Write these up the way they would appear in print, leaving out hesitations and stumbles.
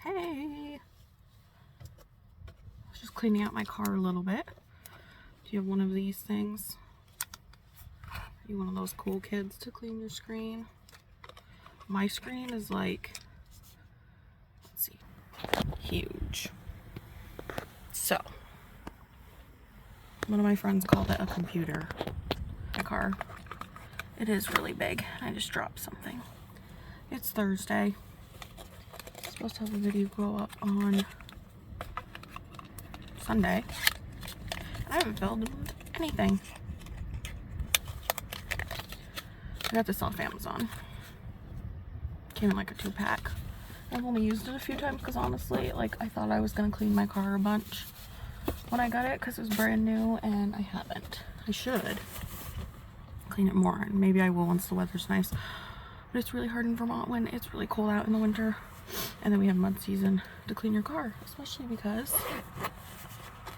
Hey, I was just cleaning out my car a little bit. Do you have one of these things? Are you one of those cool kids to clean your screen? My screen is like, let's see, huge. So, one of my friends called it a computer. My car. It is really big. I just dropped something. It's Thursday. I'm supposed to have a video go up on Sunday. I haven't filmed anything. I got this off Amazon. Came in like a 2-pack. I've only used it a few times because honestly, like, I thought I was gonna clean my car a bunch when I got it because it was brand new, and I haven't. I should clean it more, and maybe I will once the weather's nice. But it's really hard in Vermont when it's really cold out in the winter, and then we have mud season to clean your car, especially because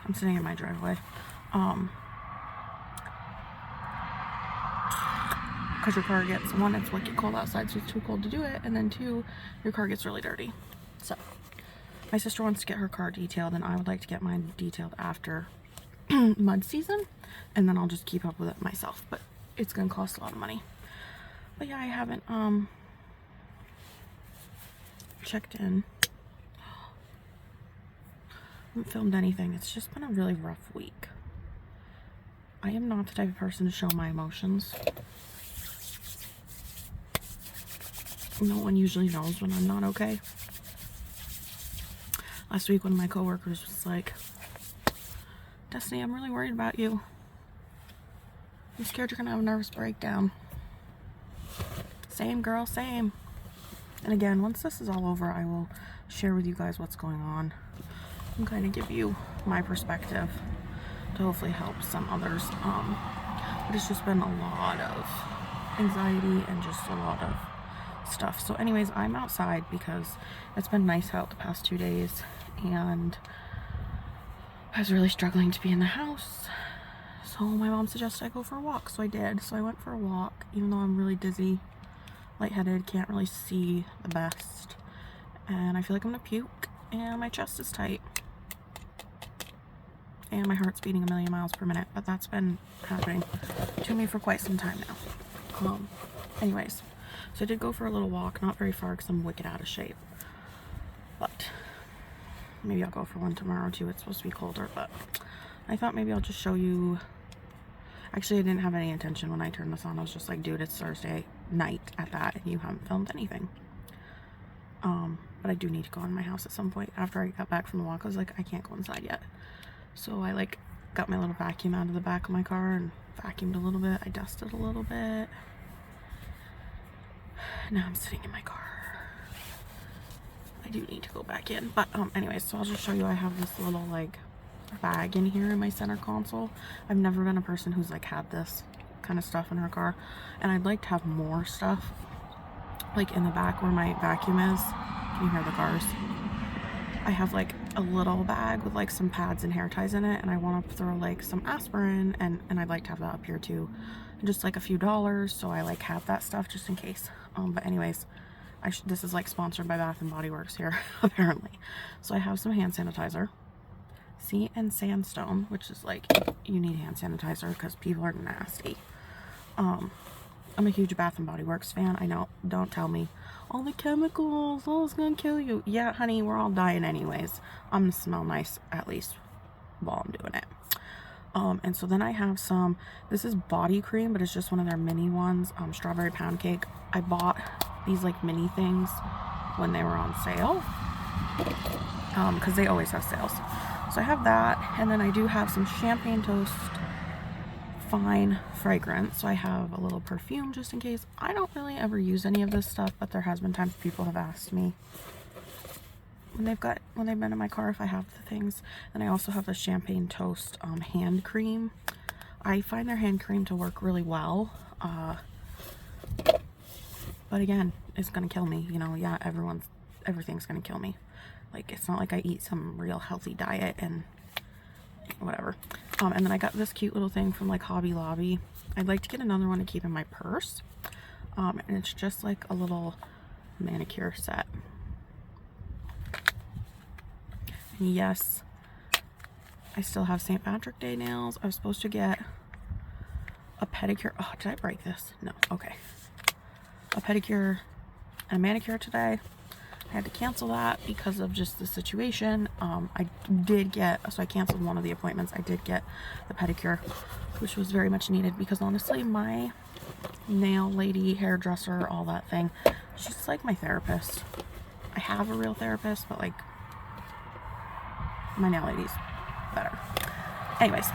I'm sitting in my driveway. Because your car gets, one, it's wicked cold outside, so it's too cold to do it, and then two, your car gets really dirty. So my sister wants to get her car detailed, and I would like to get mine detailed after mud season, and then I'll just keep up with it myself, but it's gonna cost a lot of money. But yeah, I haven't checked in. I haven't filmed anything. It's just been a really rough week. I am not the type of person to show my emotions. No one usually knows when I'm not okay. Last week, one of my coworkers was like, "Destiny, I'm really worried about you. I'm scared you're gonna have a nervous breakdown." Same, girl, same. And again, once this is all over, I will share with you guys what's going on and kind of give you my perspective to hopefully help some others. But it's just been a lot of anxiety and just a lot of stuff. So anyways, I'm outside because it's been nice out the past 2 days, and I was really struggling to be in the house. So my mom suggested I go for a walk, so I did. So I went for a walk, even though I'm really dizzy, lightheaded, can't really see the best, and I feel like I'm gonna puke, and my chest is tight, and my heart's beating 1,000,000 miles per minute, but that's been happening to me for quite some time now. Anyways, so I did go for a little walk, not very far because I'm wicked out of shape, but maybe I'll go for one tomorrow too. It's supposed to be colder, but I thought maybe I'll just show you. Actually, I didn't have any intention when I turned this on. I was just like, dude, it's Thursday night at that, and you haven't filmed anything. But I do need to go in my house at some point. After I got back from the walk, I was like, I can't go inside yet. So I like got my little vacuum out of the back of my car and vacuumed a little bit. I dusted a little bit. Now I'm sitting in my car. I do need to go back in. But anyways, so I'll just show you. I have this little like bag in here in my center console. I've never been a person who's like had this kind of stuff in her car, and I'd like to have more stuff like in the back where my vacuum is. Can you hear the cars? I have like a little bag with like some pads and hair ties in it, and I want to throw like some aspirin, and I'd like to have that up here too, just like a few dollars, so I like have that stuff just in case. But anyways, this is like sponsored by Bath and Body Works here apparently. So I have some hand sanitizer, Sea and Sandstone, which is like, you need hand sanitizer because people are nasty. I'm a huge Bath and Body Works fan. I know, don't tell me all the chemicals, oh, it's gonna kill you. Yeah, honey, we're all dying anyways. I'm gonna smell nice at least while I'm doing it. And so then I have some, this is body cream, but it's just one of their mini ones, strawberry pound cake. I bought these like mini things when they were on sale, because they always have sales. So I have that, and then I do have some Champagne Toast Fine fragrance. So I have a little perfume just in case. I don't really ever use any of this stuff, but there has been times people have asked me when they've been in my car if I have the things. And I also have the Champagne Toast hand cream. I find their hand cream to work really well, but again, it's gonna kill me, you know. Yeah, everything's gonna kill me. Like, it's not like I eat some real healthy diet and whatever. And then I got this cute little thing from like Hobby Lobby. I'd like to get another one to keep in my purse. And it's just like a little manicure set. Yes, I still have St. Patrick's Day nails. I was supposed to get a pedicure. Oh, did I break this? No. Okay. A pedicure and a manicure today. I had to cancel that because of just the situation. I did get, so I canceled one of the appointments. I did get the pedicure, which was very much needed because honestly, my nail lady, hairdresser, all that thing, she's like my therapist. I have a real therapist, but like my nail lady's better. Anyways,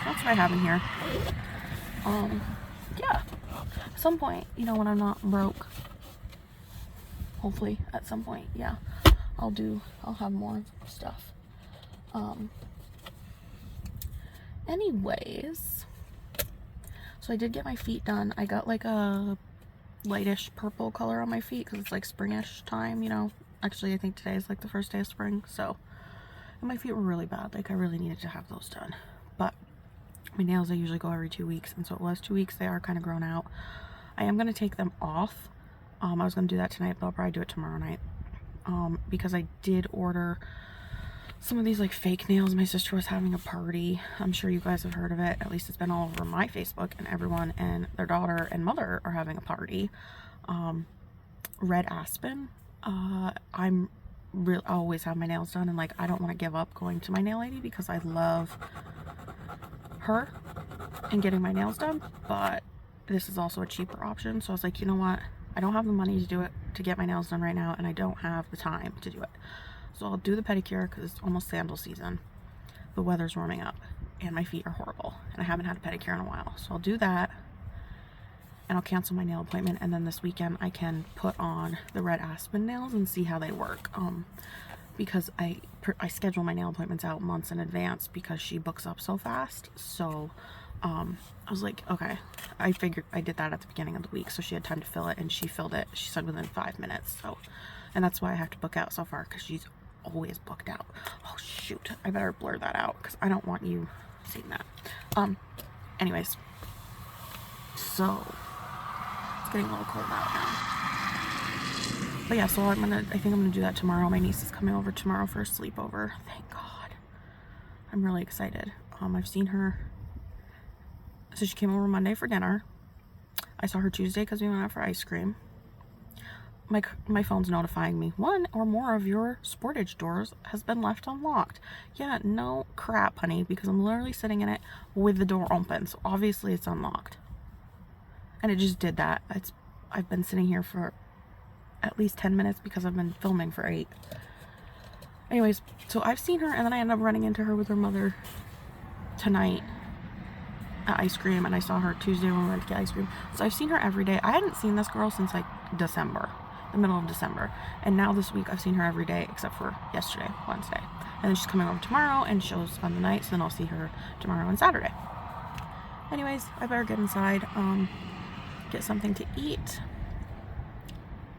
that's what I have in here. Yeah, at some point, you know, when I'm not broke, hopefully at some point, yeah, I'll have more stuff. Anyways, so I did get my feet done. I got like a lightish purple color on my feet because it's like springish time, you know. Actually, I think today is like the first day of spring, so, and my feet were really bad. Like I really needed to have those done, but my nails, I usually go every 2 weeks, and so it was 2 weeks. They are kind of grown out. I am going to take them off. I was going to do that tonight, but I'll probably do it tomorrow night, because I did order some of these like fake nails. My sister was having a party. I'm sure you guys have heard of it. At least it's been all over my Facebook, and everyone and their daughter and mother are having a party. Red Aspen. I always have my nails done, and like I don't want to give up going to my nail lady because I love her and getting my nails done, but this is also a cheaper option. So I was like, you know what, I don't have the money to do it, to get my nails done right now, and I don't have the time to do it. So I'll do the pedicure because it's almost sandal season. The weather's warming up and my feet are horrible and I haven't had a pedicure in a while. So I'll do that and I'll cancel my nail appointment, and then this weekend I can put on the Red Aspen nails and see how they work. Because I schedule my nail appointments out months in advance because she books up so fast. So I was like, okay, I figured I did that at the beginning of the week, so she had time to fill it, and she filled it, she said, within 5 minutes. So, and that's why I have to book out so far, because she's always booked out. Oh shoot, I better blur that out because I don't want you seeing that. Anyways, so it's getting a little cold out now. But yeah, so I think I'm gonna do that tomorrow. My niece is coming over tomorrow for a sleepover. Thank God. I'm really excited. I've seen her. So she came over Monday for dinner. I saw her Tuesday because we went out for ice cream. My phone's notifying me, one or more of your Sportage doors has been left unlocked. Yeah, no crap, honey, because I'm literally sitting in it with the door open, so obviously it's unlocked. And it just did that. I've been sitting here for at least 10 minutes because I've been filming for 8. Anyways, so I've seen her, and then I ended up running into her with her mother tonight at ice cream, and I saw her Tuesday when we went to get ice cream. So I've seen her every day. I hadn't seen this girl since like December, the middle of December, and now this week I've seen her every day except for yesterday, Wednesday. And then she's coming over tomorrow and she'll spend the night, so then I'll see her tomorrow and Saturday. Anyways, I better get inside, get something to eat,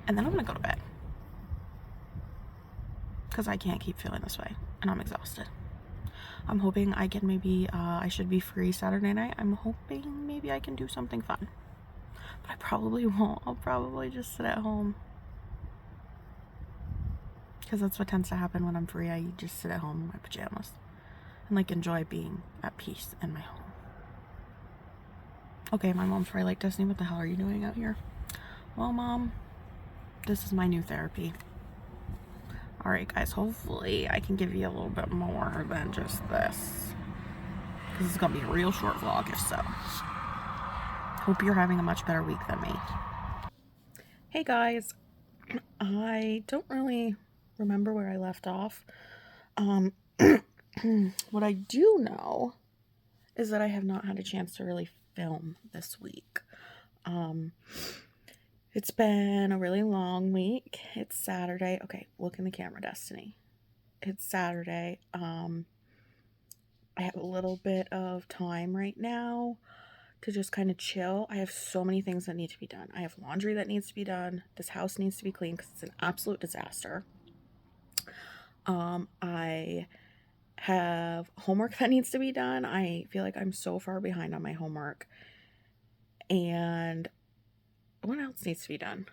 and then I'm gonna go to bed because I can't keep feeling this way and I'm exhausted. I'm hoping I can maybe, I should be free Saturday night. I'm hoping maybe I can do something fun, but I probably won't. I'll probably just sit at home because that's what tends to happen when I'm free. I just sit at home in my pajamas and like enjoy being at peace in my home. Okay, my mom's probably like, Destiny, what the hell are you doing out here? Well, Mom, this is my new therapy. Alright guys, hopefully I can give you a little bit more than just this, because it's gonna be a real short vlog if so. Hope you're having a much better week than me. Hey guys, I don't really remember where I left off. What I do know is that I have not had a chance to really film this week. It's been a really long week. It's Saturday. Okay, look in the camera, Destiny. It's Saturday. I have a little bit of time right now to just kind of chill. I have so many things that need to be done. I have laundry that needs to be done. This house needs to be cleaned because it's an absolute disaster. I have homework that needs to be done. I feel like I'm so far behind on my homework. And what else needs to be done?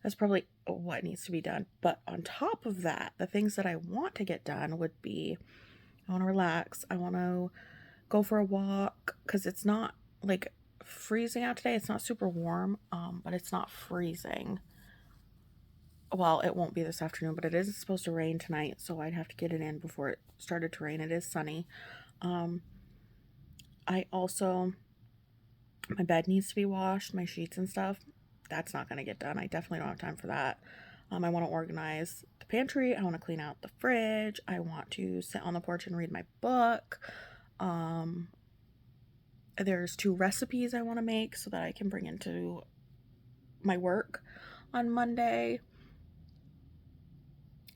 That's probably what needs to be done. But on top of that, the things that I want to get done would be, I want to relax. I want to go for a walk because it's not like freezing out today. It's not super warm, but it's not freezing. Well, it won't be this afternoon, but it is supposed to rain tonight, so I'd have to get it in before it started to rain. It is sunny. I also, my bed needs to be washed, my sheets and stuff. That's not going to get done. I definitely don't have time for that. I want to organize the pantry. I want to clean out the fridge. I want to sit on the porch and read my book. There's 2 recipes I want to make so that I can bring into my work on Monday.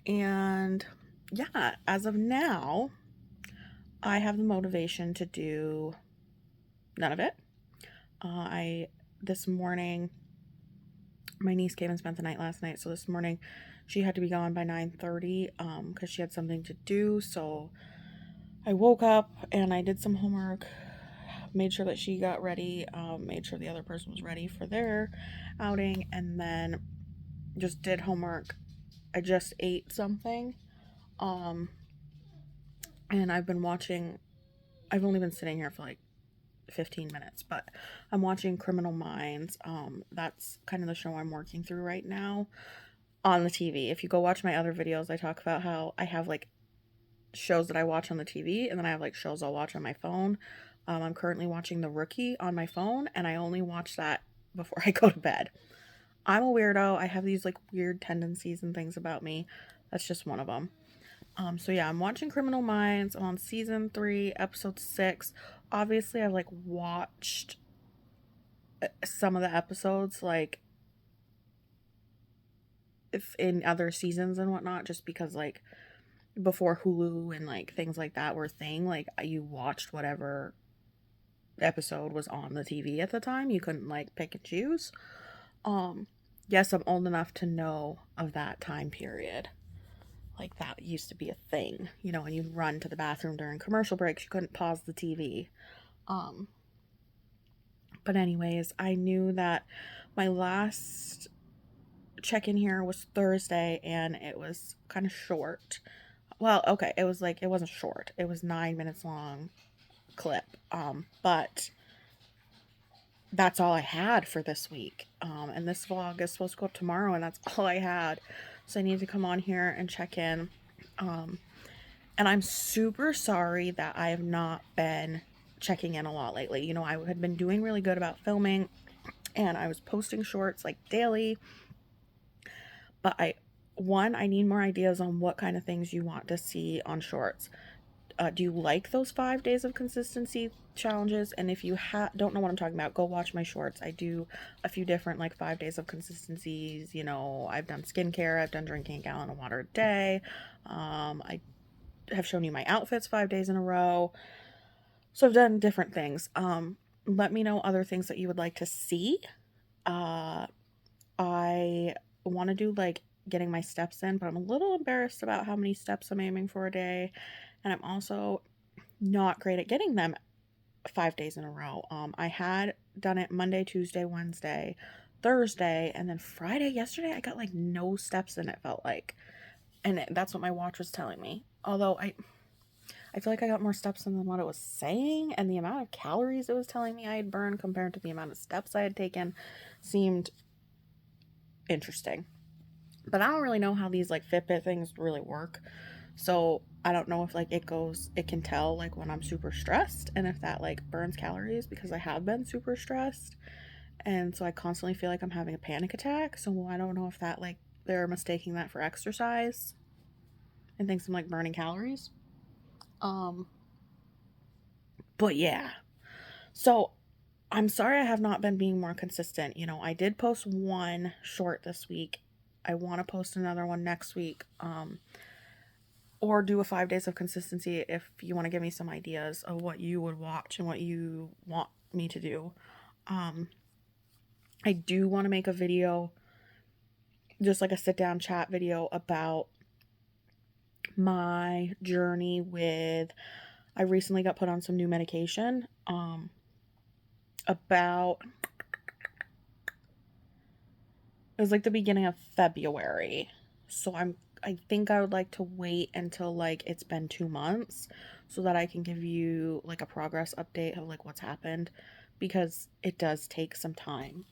And yeah, as of now, I have the motivation to do none of it. This morning, my niece came and spent the night last night, so this morning she had to be gone by 9:30 because she had something to do. So I woke up and I did some homework, made sure that she got ready, made sure the other person was ready for their outing, and then just did homework. I just ate something, and I've only been sitting here for like 15 minutes, but I'm watching Criminal Minds. That's kind of the show I'm working through right now on the TV. If you go watch my other videos, I talk about how I have like shows that I watch on the TV, and then I have like shows I'll watch on my phone. I'm currently watching The Rookie on my phone, and I only watch that before I go to bed. I'm a weirdo. I have these like weird tendencies and things about me. That's just one of them. So yeah, I'm watching Criminal Minds. I'm on season 3, episode 6. Obviously, I've like watched some of the episodes like if in other seasons and whatnot, just because like before Hulu and like things like that were a thing, like you watched whatever episode was on the TV at the time. You couldn't like pick and choose. Yes, I'm old enough to know of that time period. Like that used to be a thing, and you'd run to the bathroom during commercial breaks. You couldn't pause the TV. But anyways, I knew that my last check-in here was Thursday and it was kind of short. Well, okay, it wasn't short. It was 9 minutes long clip. But that's all I had for this week. And this vlog is supposed to go up tomorrow, and that's all I had. So I need to come on here and check in. And I'm super sorry that I have not been checking in a lot lately. I had been doing really good about filming, and I was posting shorts like daily. But I need more ideas on what kind of things you want to see on shorts. Do you like those 5 days of consistency challenges? And if you don't know what I'm talking about, go watch my shorts. I do a few different like 5 days of consistencies. I've done skincare, I've done drinking a gallon of water a day. I have shown you my outfits 5 days in a row. So I've done different things. Let me know other things that you would like to see. I want to do like getting my steps in, but I'm a little embarrassed about how many steps I'm aiming for a day. And I'm also not great at getting them 5 days in a row. I had done it Monday, Tuesday, Wednesday, Thursday, and then Friday. Yesterday, I got like no steps in, it felt like. And that's what my watch was telling me. Although I feel like I got more steps in than what it was saying, and the amount of calories it was telling me I had burned compared to the amount of steps I had taken seemed interesting. But I don't really know how these like Fitbit things really work. So I don't know if like it can tell like when I'm super stressed, and if that like burns calories, because I have been super stressed. And so I constantly feel like I'm having a panic attack. So I don't know if that like they're mistaking that for exercise and thinks I'm like burning calories. But yeah. So I'm sorry I have not been being more consistent. I did post one short this week. I want to post another one next week. Or do a 5 days of consistency if you want to give me some ideas of what you would watch and what you want me to do. I do want to make a video, just like a sit down chat video about my journey with, I recently got put on some new medication, about It was like the beginning of February. So I think I would like to wait until like it's been 2 months so that I can give you like a progress update of like what's happened, because it does take some time.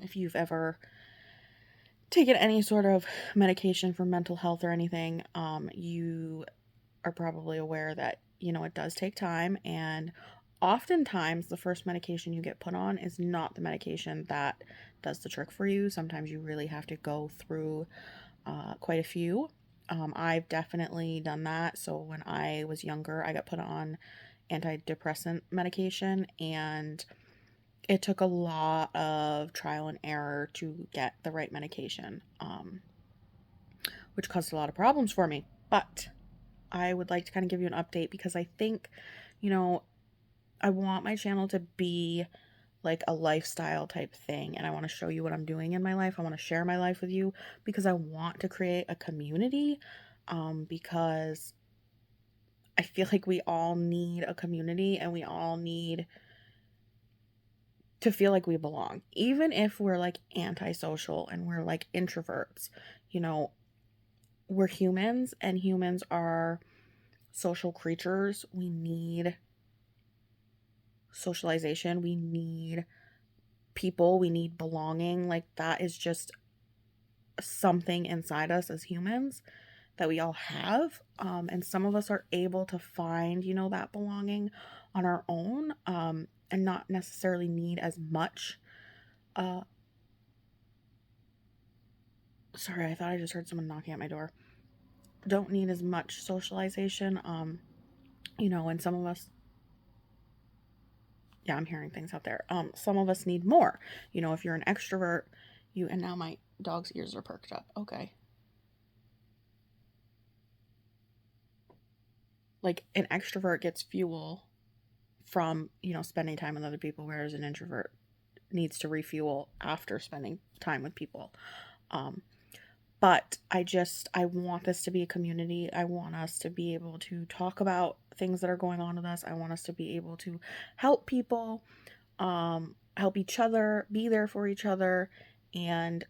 If you've ever taken any sort of medication for mental health or anything, you are probably aware that, it does take time. And oftentimes, the first medication you get put on is not the medication that does the trick for you. Sometimes you really have to go through quite a few. I've definitely done that. So when I was younger, I got put on antidepressant medication, and it took a lot of trial and error to get the right medication, which caused a lot of problems for me. But I would like to kind of give you an update because I think, you know, I want my channel to be like a lifestyle type thing, and I want to show you what I'm doing in my life. I want to share my life with you because I want to create a community, because I feel like we all need a community and we all need to feel like we belong. Even if we're like antisocial and we're like introverts, you know, we're humans and humans are social creatures. We need socialization. We need people. We need belonging. Like that is just something inside us as humans that we all have. And some of us are able to find, that belonging on our own, and not necessarily need as much. Uh, Sorry, I thought I just heard someone knocking at my door. Don't need as much socialization. And some of us, yeah, I'm hearing things out there. Some of us need more. If you're an extrovert, and now my dog's ears are perked up. Okay. Like an extrovert gets fuel from, spending time with other people, whereas an introvert needs to refuel after spending time with people. Um, but I want this to be a community. I want us to be able to talk about things that are going on with us. I want us to be able to help people, help each other, be there for each other. And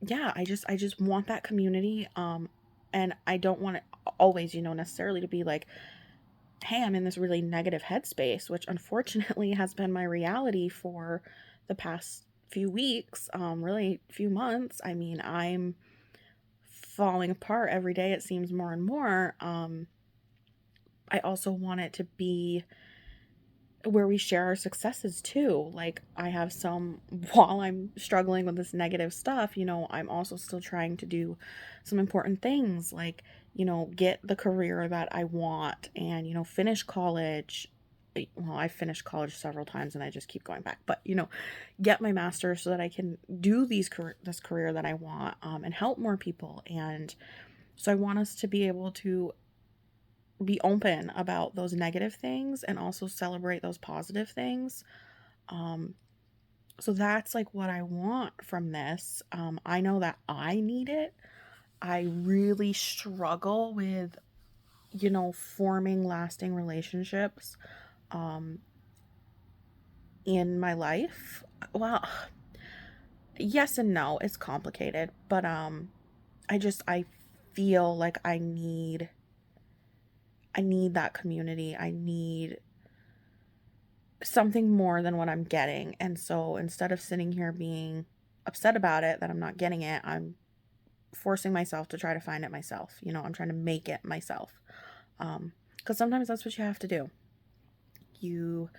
yeah, I just want that community. And I don't want it always, necessarily to be like, hey, I'm in this really negative headspace, which unfortunately has been my reality for the past few weeks, really few months. I mean, I'm falling apart every day. It seems more and more. I also want it to be where we share our successes too. Like I have some, while I'm struggling with this negative stuff, I'm also still trying to do some important things like, get the career that I want and, finish college. Well, I finished college several times and I just keep going back, but, get my master's so that I can do this career that I want, and help more people. And so I want us to be able to be open about those negative things and also celebrate those positive things. Um, so that's like what I want from this. I know that I need it. I really struggle with, forming lasting relationships, um, in my life. Well, yes and no. It's complicated, but I feel like I need that community. I need something more than what I'm getting. And so instead of sitting here being upset about it that I'm not getting it, I'm forcing myself to try to find it myself. I'm trying to make it myself. Because sometimes that's what you have to do. You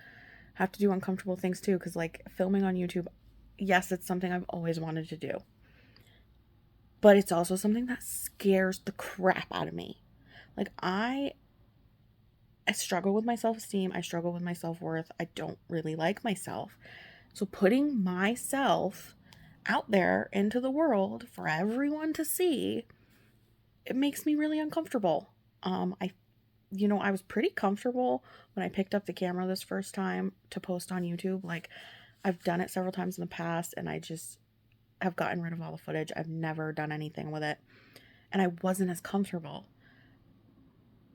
have to do uncomfortable things too. Because like filming on YouTube, yes, it's something I've always wanted to do. But it's also something that scares the crap out of me. Like I struggle with my self-esteem. I struggle with my self-worth. I don't really like myself. So putting myself out there into the world for everyone to see, it makes me really uncomfortable. I was pretty comfortable when I picked up the camera this first time to post on YouTube. Like I've done it several times in the past and I just have gotten rid of all the footage. I've never done anything with it. And I wasn't as comfortable.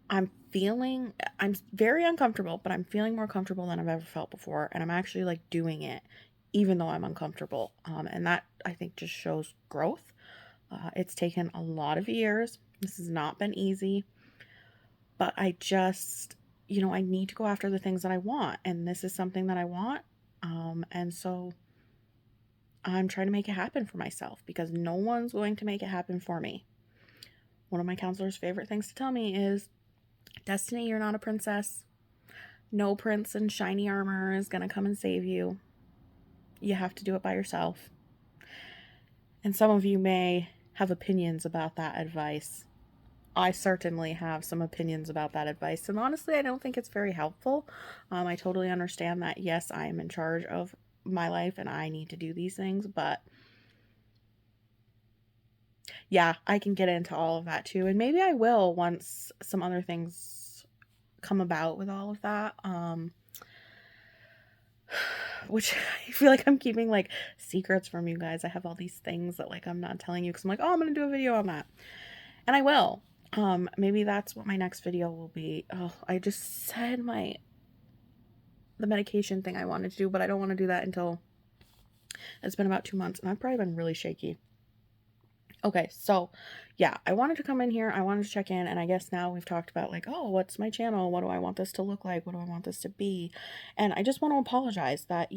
I'm very uncomfortable, but I'm feeling more comfortable than I've ever felt before. And I'm actually like doing it even though I'm uncomfortable. And that, I think, just shows growth. It's taken a lot of years. This has not been easy, but I just, I need to go after the things that I want, and this is something that I want. And so I'm trying to make it happen for myself, because no one's going to make it happen for me. One of my counselor's favorite things to tell me is, Destiny, you're not a princess. No prince in shiny armor is going to come and save you. You have to do it by yourself. And some of you may have opinions about that advice. I certainly have some opinions about that advice. And honestly, I don't think it's very helpful. I totally understand that, yes, I am in charge of my life and I need to do these things. But yeah, I can get into all of that too. And maybe I will once some other things come about with all of that. Which I feel like I'm keeping like secrets from you guys. I have all these things that like I'm not telling you, because I'm like, oh, I'm gonna do a video on that, and I will. Maybe that's what my next video will be. Oh, I just said the medication thing I wanted to do, but I don't want to do that until it's been about 2 months, and I've probably been really shaky. Okay, so yeah, I wanted to come in here. I wanted to check in, and I guess now we've talked about like, oh, what's my channel? What do I want this to look like? What do I want this to be? And I just want to apologize that,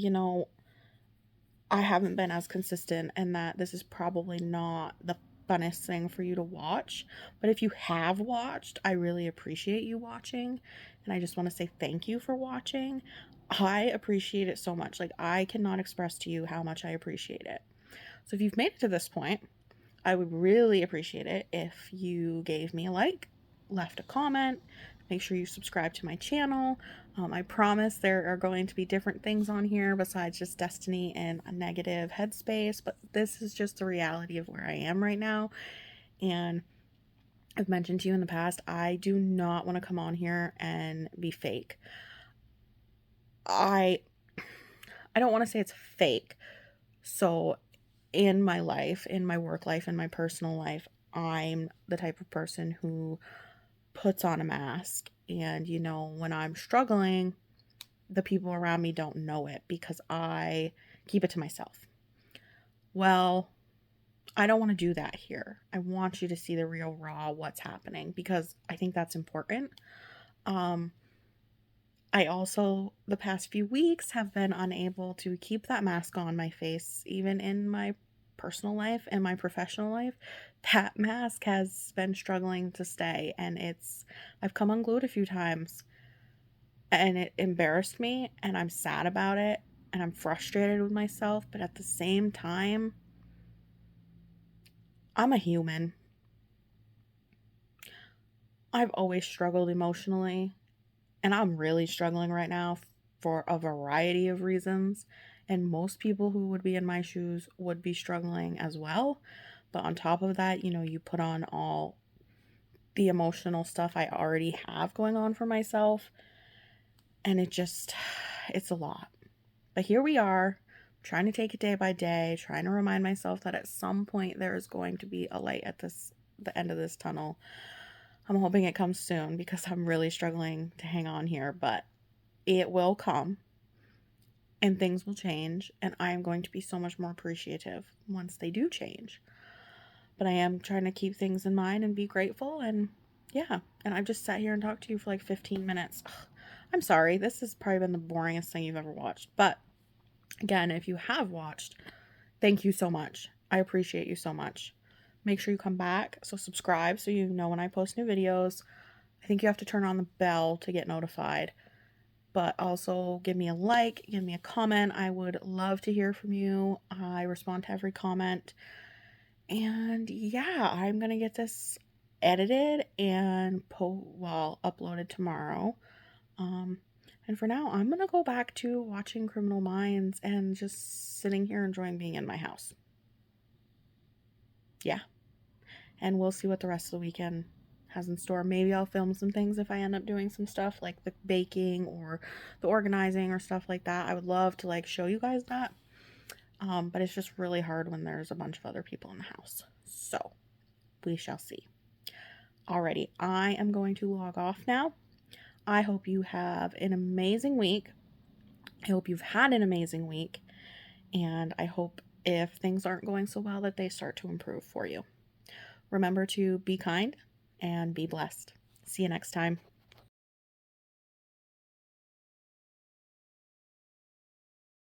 I haven't been as consistent, and that this is probably not the funnest thing for you to watch. But if you have watched, I really appreciate you watching, and I just want to say thank you for watching. I appreciate it so much. Like, I cannot express to you how much I appreciate it. So if you've made it to this point, I would really appreciate it if you gave me a like, left a comment, make sure you subscribe to my channel. I promise there are going to be different things on here besides just Destiny and a negative headspace, but this is just the reality of where I am right now. And I've mentioned to you in the past, I do not want to come on here and be fake. I don't want to say it's fake. So in my life, in my work life, in my personal life, I'm the type of person who puts on a mask. And, when I'm struggling, the people around me don't know it because I keep it to myself. Well, I don't want to do that here. I want you to see the real raw what's happening, because I think that's important. I also, the past few weeks, have been unable to keep that mask on my face, even in my personal life and my professional life. That mask has been struggling to stay, and I've come unglued a few times, and it embarrassed me, and I'm sad about it, and I'm frustrated with myself, but at the same time, I'm a human. I've always struggled emotionally, and I'm really struggling right now for a variety of reasons. And most people who would be in my shoes would be struggling as well. But on top of that, you put on all the emotional stuff I already have going on for myself, and it's a lot. But here we are, trying to take it day by day, trying to remind myself that at some point there is going to be a light at the end of this tunnel. I'm hoping it comes soon, because I'm really struggling to hang on here, but it will come, and things will change, and I am going to be so much more appreciative once they do change. But I am trying to keep things in mind and be grateful, and yeah, and I've just sat here and talked to you for like 15 minutes. Ugh, I'm sorry, this has probably been the boringest thing you've ever watched, but again, if you have watched, thank you so much. I appreciate you so much. Make sure you come back, so subscribe so you know when I post new videos. I think you have to turn on the bell to get notified. But also give me a like, give me a comment. I would love to hear from you. I respond to every comment. And yeah, I'm going to get this edited and uploaded tomorrow. And for now, I'm going to go back to watching Criminal Minds and just sitting here enjoying being in my house. Yeah. And we'll see what the rest of the weekend has in store. Maybe I'll film some things if I end up doing some stuff like the baking or the organizing or stuff like that. I would love to like show you guys that. But it's just really hard when there's a bunch of other people in the house. So we shall see. Alrighty, I am going to log off now. I hope you have an amazing week. I hope you've had an amazing week. And I hope if things aren't going so well that they start to improve for you. Remember to be kind and be blessed. See you next time.